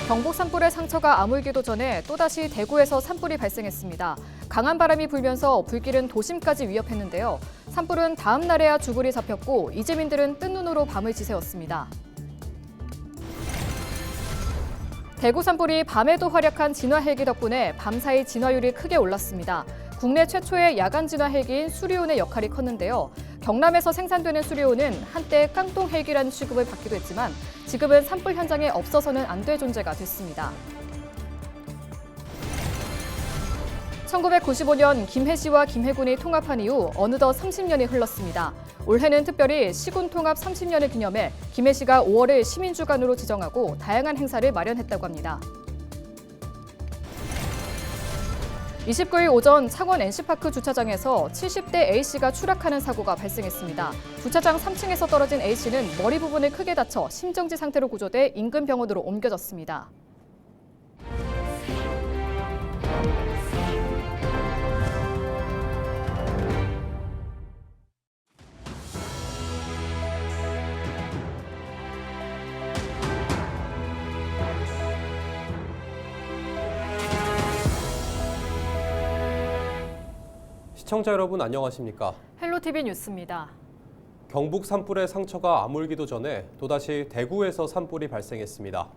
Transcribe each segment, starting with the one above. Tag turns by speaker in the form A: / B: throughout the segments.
A: 경북 산불의 상처가 아물기도 전에 또다시 대구에서 산불이 발생했습니다. 강한 바람이 불면서 불길은 도심까지 위협했는데요. 산불은 다음 날에야 주불이 잡혔고 이재민들은 뜬 눈으로 밤을 지새웠습니다. 대구 산불이 밤에도 활약한 진화 헬기 덕분에 밤사이 진화율이 크게 올랐습니다. 국내 최초의 야간 진화 헬기인 수리온의 역할이 컸는데요. 경남에서 생산되는 수리온은 한때 깡통 헬기라는 취급을 받기도 했지만 지금은 산불 현장에 없어서는 안 될 존재가 됐습니다. 1995년 김해시와 김해군이 통합한 이후 어느덧 30년이 흘렀습니다. 올해는 특별히 시군 통합 30년을 기념해 김해시가 5월을 시민주간으로 지정하고 다양한 행사를 마련했다고 합니다. 29일 오전 창원 NC파크 주차장에서 70대 A씨가 추락하는 사고가 발생했습니다. 주차장 3층에서 떨어진 A씨는 머리 부분을 크게 다쳐 심정지 상태로 구조돼 인근 병원으로 옮겨졌습니다.
B: 시청자 여러분 안녕하십니까?
A: 헬로티비 뉴스입니다.
B: 경북 산불의 상처가 아물기도 전에 또다시 대구에서 산불이 발생했습니다.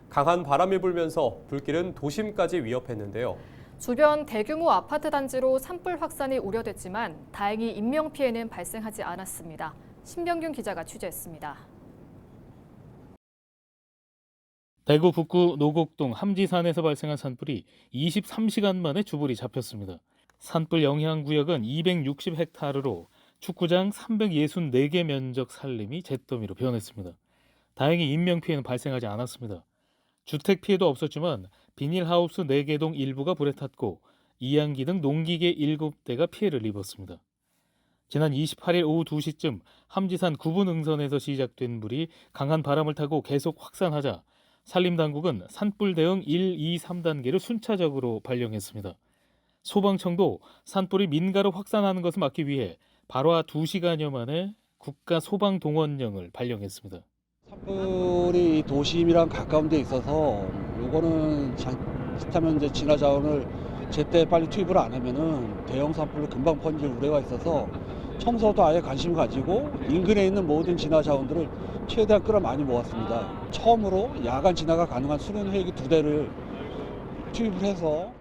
B: 강한 바람이 불면서 불길은 도심까지 위협했는데요.
A: 주변 대규모 아파트 단지로 산불 확산이 우려됐지만 다행히 인명피해는 발생하지 않았습니다. 신병균 기자가 취재했습니다.
C: 대구 북구 노곡동 함지산에서 발생한 산불이 23시간 만에 주불이 잡혔습니다. 산불 영향 구역은 260헥타르로 축구장 364개 면적 산림이 잿더미로 변했습니다. 다행히 인명피해는 발생하지 않았습니다. 주택 피해도 없었지만 비닐하우스 4개 동 일부가 불에 탔고 이양기 등 농기계 7대가 피해를 입었습니다. 지난 28일 오후 2시쯤 함지산 구분 응선에서 시작된 불이 강한 바람을 타고 계속 확산하자 산림당국은 산불 대응 1, 2, 3단계를 순차적으로 발령했습니다. 소방청도 산불이 민가로 확산하는 것을 막기 위해 발화 2시간여 만에 국가소방동원령을 발령했습니다.
D: 산불이 도심이랑 가까운 데 있어서 요거는 자칫하면 이제 진화 자원을 제때 빨리 투입을 안 하면은 대형 산불로 금방 번질 우려가 있어서 청소도 아예 관심을 가지고 인근에 있는 모든 진화 자원들을 최대한 끌어 많이 모았습니다. 처음으로 야간 진화가 가능한 수련 헬기 2대를 투입을 해서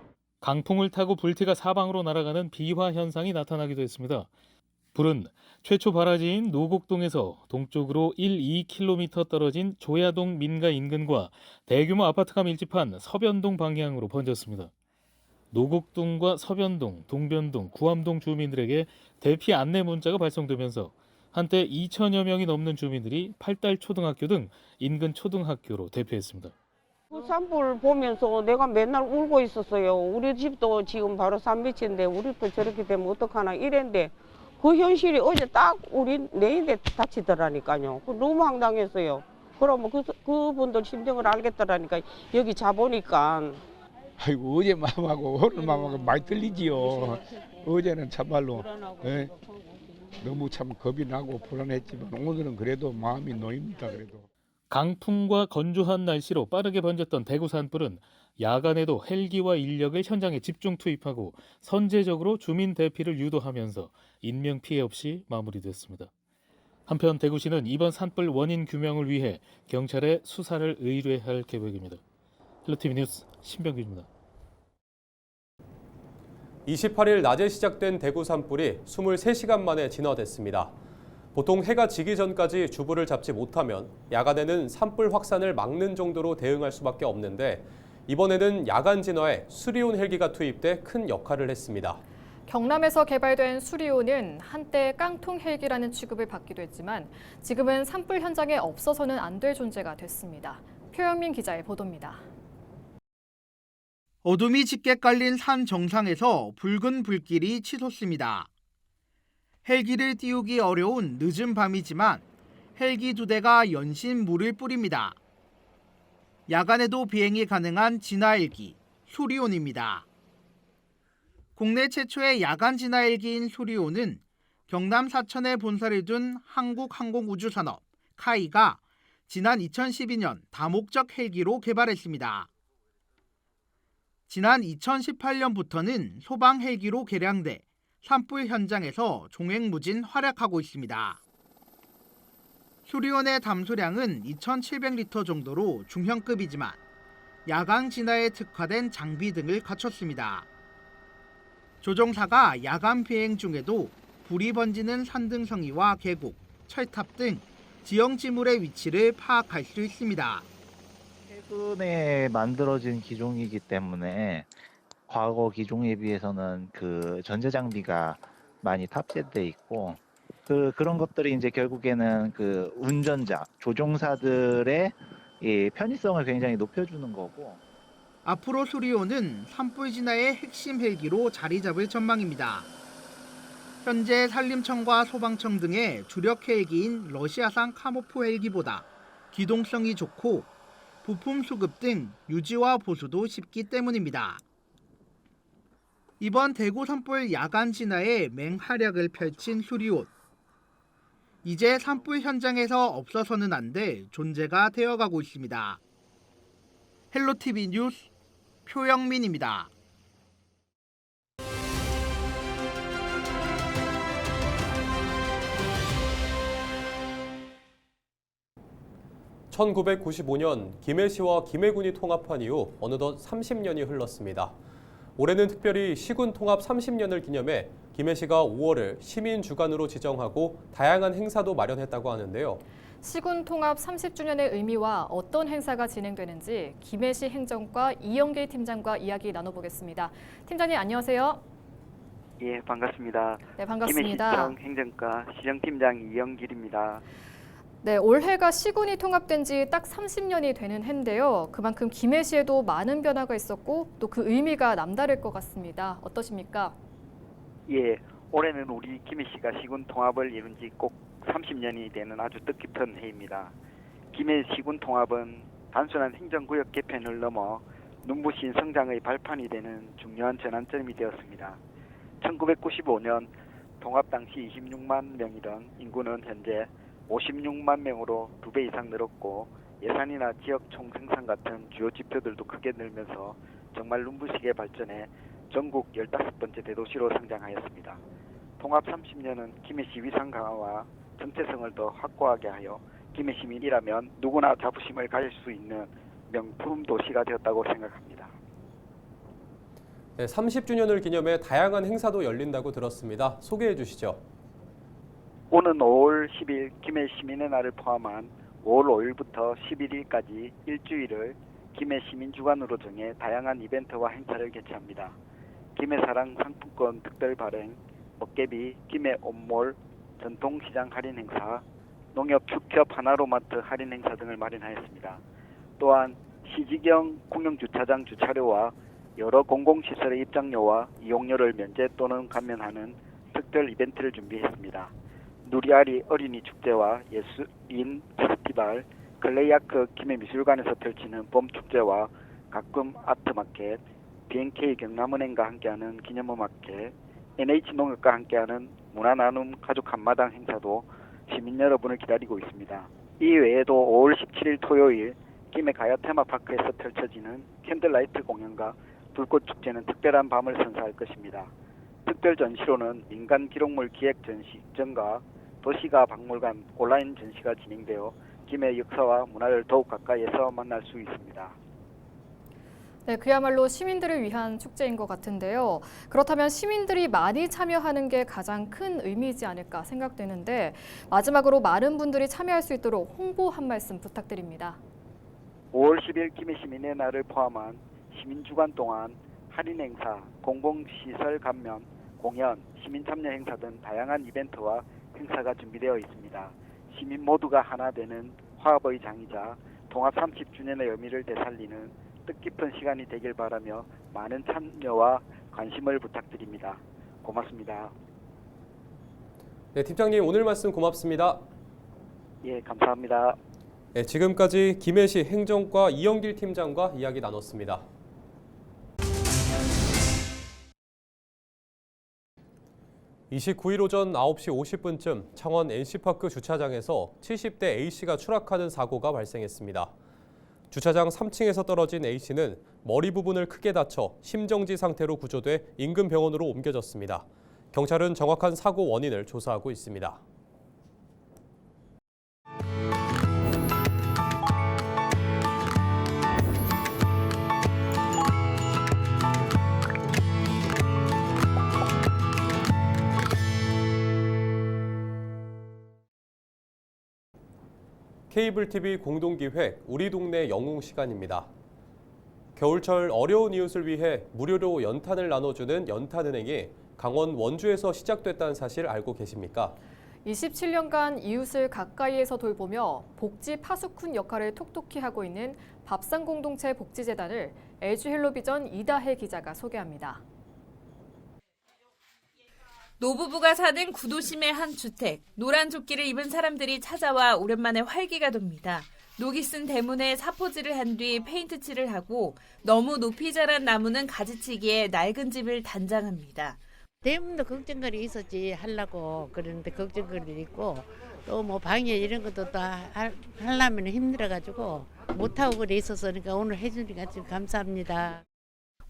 C: 강풍을 타고 불티가 사방으로 날아가는 비화 현상이 나타나기도 했습니다. 불은 최초 발화지인 노곡동에서 동쪽으로 1, 2km 떨어진 조야동 민가 인근과 대규모 아파트가 밀집한 서변동 방향으로 번졌습니다. 노곡동과 서변동, 동변동, 구암동 주민들에게 대피 안내 문자가 발송되면서 한때 2천여 명이 넘는 주민들이 팔달초등학교 등 인근 초등학교로 대피했습니다.
E: 그 산불 보면서 내가 맨날 울고 있었어요. 우리 집도 지금 바로 산밑인데 우리도 저렇게 되면 어떡하나 이랬는데 그 현실이 어제 딱 우리 내인데 닥치더라니까요. 너무 황당했어요. 그러면 그분들 심정을 알겠더라니까 여기 자보니까.
F: 아이고 어제 마음하고 오늘 마음하고 많이 틀리지요. 어제는 참말로 너무 참 겁이 나고 불안했지만 오늘은 그래도 마음이 놓입니다. 그래도.
C: 강풍과 건조한 날씨로 빠르게 번졌던 대구 산불은 야간에도 헬기와 인력을 현장에 집중 투입하고 선제적으로 주민 대피를 유도하면서 인명피해 없이 마무리됐습니다. 한편 대구시는 이번 산불 원인 규명을 위해 경찰에 수사를 의뢰할 계획입니다. 헬로티비 뉴스 신병규입니다.
B: 28일 낮에 시작된 대구 산불이 23시간 만에 진화됐습니다. 보통 해가 지기 전까지 주불을 잡지 못하면 야간에는 산불 확산을 막는 정도로 대응할 수밖에 없는데 이번에는 야간 진화에 수리온 헬기가 투입돼 큰 역할을 했습니다.
A: 경남에서 개발된 수리온은 한때 깡통 헬기라는 취급을 받기도 했지만 지금은 산불 현장에 없어서는 안 될 존재가 됐습니다. 표영민 기자의 보도입니다.
G: 어둠이 짙게 깔린 산 정상에서 붉은 불길이 치솟습니다. 헬기를 띄우기 어려운 늦은 밤이지만 헬기 2대가 연신 물을 뿌립니다. 야간에도 비행이 가능한 진화 헬기 수리온입니다. 국내 최초의 야간 진화 헬기인 수리온은 경남 사천에 본사를 둔 한국항공우주산업 카이가 지난 2012년 다목적 헬기로 개발했습니다. 지난 2018년부터는 소방 헬기로 개량돼 산불 현장에서 종횡무진 활약하고 있습니다. 수리온의 담수량은 2,700리터 정도로 중형급이지만 야간 진화에 특화된 장비 등을 갖췄습니다. 조종사가 야간 비행 중에도 불이 번지는 산등성이와 계곡, 철탑 등 지형 지물의 위치를 파악할 수 있습니다.
H: 최근에 만들어진 기종이기 때문에 과거 기종에 비해서는 그 전자 장비가 많이 탑재돼 있고 그런 것들이 이제 결국에는 그 운전자, 조종사들의 이 편의성을 굉장히 높여주는 거고.
G: 앞으로 수리온은 산불 진화의 핵심 헬기로 자리 잡을 전망입니다. 현재 산림청과 소방청 등의 주력 헬기인 러시아산 카모프 헬기보다 기동성이 좋고 부품 수급 등 유지와 보수도 쉽기 때문입니다. 이번 대구 산불 야간 진화에 맹활약을 펼친 수리온. 이제 산불 현장에서 없어서는 안 될 존재가 되어가고 있습니다. 헬로티비 뉴스 표영민입니다.
B: (1995년) 김해시와 김해군이 통합한 이후 어느덧 30년이 흘렀습니다. 올해는 특별히 시군 통합 30년을 기념해 김해시가 5월을 시민 주간으로 지정하고 다양한 행사도 마련했다고 하는데요.
A: 시군 통합 30주년의 의미와 어떤 행사가 진행되는지 김해시 행정과 이영길 팀장과 이야기 나눠보겠습니다. 팀장님 안녕하세요.
I: 예, 반갑습니다.
A: 네, 반갑습니다.
I: 김해시청 행정과 시정팀장 이영길입니다.
A: 네, 올해가 시군이 통합된 지 딱 30년이 되는 해인데요. 그만큼 김해시에도 많은 변화가 있었고 또 그 의미가 남다를 것 같습니다. 어떠십니까?
I: 예, 올해는 우리 김해시가 시군 통합을 이룬 지 꼭 30년이 되는 아주 뜻깊은 해입니다. 김해 시군 통합은 단순한 행정구역 개편을 넘어 눈부신 성장의 발판이 되는 중요한 전환점이 되었습니다. 1995년 통합 당시 26만 명이던 인구는 현재 56만 명으로 2배 이상 늘었고 예산이나 지역 총생산 같은 주요 지표들도 크게 늘면서 정말 눈부시게 발전해 전국 15번째 대도시로 성장하였습니다. 통합 30년은 김해시 위상 강화와 정체성을 더 확고하게 하여 김해 시민이라면 누구나 자부심을 가질 수 있는 명품 도시가 되었다고 생각합니다.
B: 네, 30주년을 기념해 다양한 행사도 열린다고 들었습니다. 소개해 주시죠.
I: 오는 5월 10일 김해 시민의 날을 포함한 5월 5일부터 11일까지 일주일을 김해 시민주간으로 정해 다양한 이벤트와 행사를 개최합니다. 김해사랑 상품권 특별 발행, 먹개비, 김해 온몰, 전통시장 할인 행사, 농협 축협 하나로마트 할인 행사 등을 마련하였습니다. 또한 시지경 공영주차장 주차료와 여러 공공시설의 입장료와 이용료를 면제 또는 감면하는 특별 이벤트를 준비했습니다. 누리아리 어린이 축제와 예술인 페스티벌, 클레이아크 김해미술관에서 펼치는 봄축제와 가끔 아트마켓, BNK 경남은행과 함께하는 기념음악회, NH농협과 함께하는 문화나눔 가족 한마당 행사도 시민 여러분을 기다리고 있습니다. 이 외에도 5월 17일 토요일 김해 가야 테마파크에서 펼쳐지는 캔들라이트 공연과 불꽃축제는 특별한 밤을 선사할 것입니다. 특별 전시로는 민간 기록물 기획 전시전과 도시가 박물관 온라인 전시가 진행되어 김해 역사와 문화를 더욱 가까이에서 만날 수 있습니다.
A: 네, 그야말로 시민들을 위한 축제인 것 같은데요. 그렇다면 시민들이 많이 참여하는 게 가장 큰 의미이지 않을까 생각되는데 마지막으로 많은 분들이 참여할 수 있도록 홍보 한 말씀 부탁드립니다.
I: 5월 10일 김해 시민의 날을 포함한 시민주간 동안 할인 행사, 공공시설 감면, 공연, 시민 참여 행사 등 다양한 이벤트와 행사가 준비되어 있습니다. 시민 모두가 하나 되는 화합의 장이자 통합 30주년의 의미를 되살리는 뜻깊은 시간이 되길 바라며 많은 참여와 관심을 부탁드립니다. 고맙습니다.
B: 네, 팀장님 오늘 말씀 고맙습니다.
I: 예, 감사합니다.
B: 네, 지금까지 김해시 행정과 이영길 팀장과 이야기 나눴습니다. 29일 오전 9시 50분쯤 창원 NC파크 주차장에서 70대 A씨가 추락하는 사고가 발생했습니다. 주차장 3층에서 떨어진 A씨는 머리 부분을 크게 다쳐 심정지 상태로 구조돼 인근 병원으로 옮겨졌습니다. 경찰은 정확한 사고 원인을 조사하고 있습니다. 케이블 TV 공동기획 우리 동네 영웅 시간입니다. 겨울철 어려운 이웃을 위해 무료로 연탄을 나눠주는 연탄은행이 강원 원주에서 시작됐다는 사실 알고 계십니까?
A: 27년간 이웃을 가까이에서 돌보며 복지 파수꾼 역할을 톡톡히 하고 있는 밥상공동체 복지재단을 LG 헬로비전 이다혜 기자가 소개합니다.
J: 노부부가 사는 구도심의 한 주택. 노란 조끼를 입은 사람들이 찾아와 오랜만에 활기가 돕니다. 녹이 쓴 대문에 사포질을 한 뒤 페인트 칠을 하고 너무 높이 자란 나무는 가지치기에 낡은 집을 단장합니다.
K: 대문도 걱정거리 있었지 하려고 그러는데 걱정거리 있고 또 뭐 방에 이런 것도 다 하려면 힘들어가지고 못하고 그래 있어서 그러니까 오늘 해주니까 좀 감사합니다.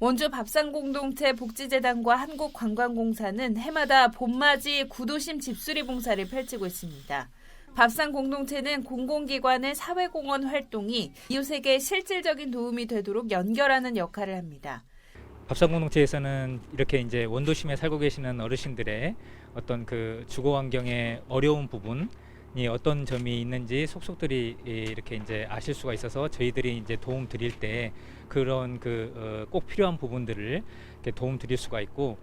J: 원주 밥상공동체 복지재단과 한국관광공사는 해마다 봄맞이 구도심 집수리 봉사를 펼치고 있습니다. 밥상공동체는 공공기관의 사회공헌 활동이 이웃에게 실질적인 도움이 되도록 연결하는 역할을 합니다.
L: 밥상공동체에서는 이렇게 이제 원도심에 살고 계시는 어르신들의 어떤 그 주거 환경의 어려운 부분이 어떤 점이 있는지 속속들이 이렇게 이제 아실 수가 있어서 저희들이 이제 도움 드릴 때 그런 꼭 필요한 부분들을 이렇게 도움 드릴 수가 있고.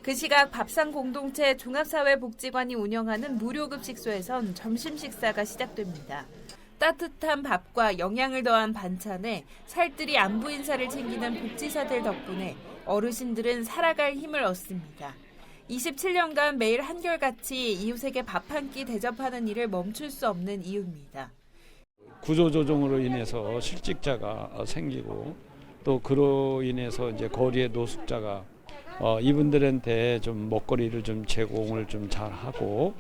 J: 그 시각 밥상공동체 종합사회복지관이 운영하는 무료급식소에선 점심 식사가 시작됩니다. 따뜻한 밥과 영양을 더한 반찬에 살뜰히 안부 인사를 챙기는 복지사들 덕분에 어르신들은 살아갈 힘을 얻습니다. 27년간 매일 한결같이 이웃에게 밥 한 끼 대접하는 일을 멈출 수 없는 이유입니다.
F: 구조조정으로 인해서 실직자가 생기고 또 그로 인해서 이제 거리에 노숙자가 이분들한테 좀 먹거리를 좀 제공을 좀 잘 하고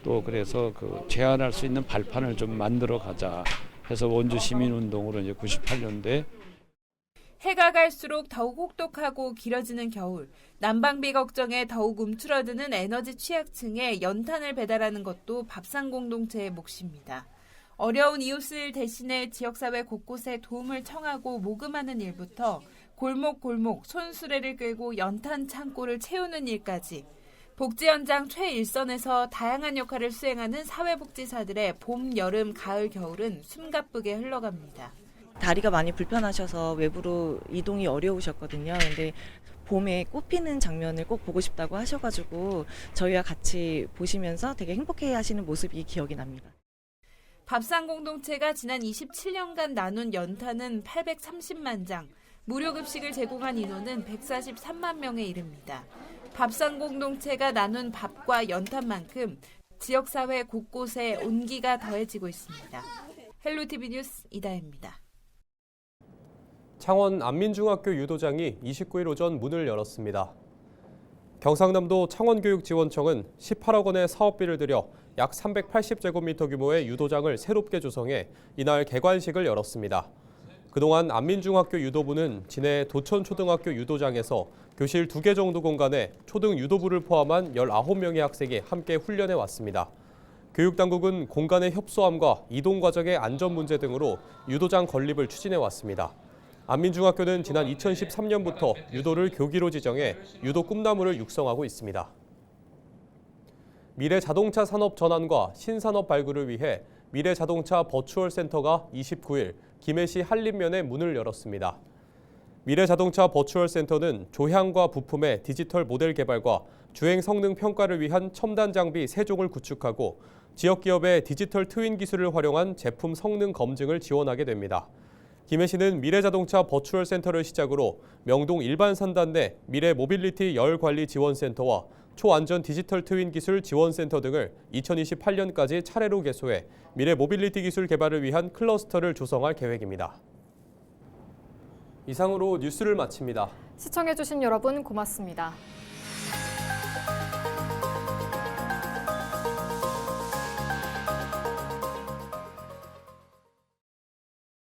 F: 또 그래서 제한할 수 있는 발판을 좀 만들어 가자 해서 원주 시민운동으로 이제 98년도에
J: 해가 갈수록 더욱 혹독하고 길어지는 겨울, 난방비 걱정에 더욱 움츠러드는 에너지 취약층에 연탄을 배달하는 것도 밥상공동체의 몫입니다. 어려운 이웃을 대신해 지역사회 곳곳에 도움을 청하고 모금하는 일부터 골목골목 손수레를 끌고 연탄 창고를 채우는 일까지 복지 현장 최일선에서 다양한 역할을 수행하는 사회복지사들의 봄, 여름, 가을, 겨울은 숨가쁘게 흘러갑니다.
M: 다리가 많이 불편하셔서 외부로 이동이 어려우셨거든요. 근데 봄에 꽃피는 장면을 꼭 보고 싶다고 하셔가지고 저희와 같이 보시면서 되게 행복해 하시는 모습이 기억이 납니다.
J: 밥상공동체가 지난 27년간 나눈 연탄은 830만 장, 무료급식을 제공한 인원은 143만 명에 이릅니다. 밥상공동체가 나눈 밥과 연탄만큼 지역사회 곳곳에 온기가 더해지고 있습니다. 헬로티비 뉴스 이다혜입니다.
B: 창원 안민중학교 유도장이 29일 오전 문을 열었습니다. 경상남도 창원교육지원청은 18억 원의 사업비를 들여 약 380제곱미터 규모의 유도장을 새롭게 조성해 이날 개관식을 열었습니다. 그동안 안민중학교 유도부는 진해 도천초등학교 유도장에서 교실 2개 정도 공간에 초등 유도부를 포함한 19명의 학생이 함께 훈련해 왔습니다. 교육당국은 공간의 협소함과 이동 과정의 안전 문제 등으로 유도장 건립을 추진해 왔습니다. 안민중학교는 지난 2013년부터 유도를 교기로 지정해 유도 꿈나무를 육성하고 있습니다. 미래 자동차 산업 전환과 신산업 발굴을 위해 미래 자동차 버추얼 센터가 29일 김해시 한림면에 문을 열었습니다. 미래 자동차 버추얼 센터는 조향과 부품의 디지털 모델 개발과 주행 성능 평가를 위한 첨단 장비 3종을 구축하고 지역 기업의 디지털 트윈 기술을 활용한 제품 성능 검증을 지원하게 됩니다. 김해시는 미래자동차 버추얼 센터를 시작으로 명동 일반 산단 내 미래 모빌리티 열 관리 지원센터와 초안전 디지털 트윈 기술 지원센터 등을 2028년까지 차례로 개소해 미래 모빌리티 기술 개발을 위한 클러스터를 조성할 계획입니다. 이상으로 뉴스를 마칩니다.
A: 시청해주신 여러분 고맙습니다.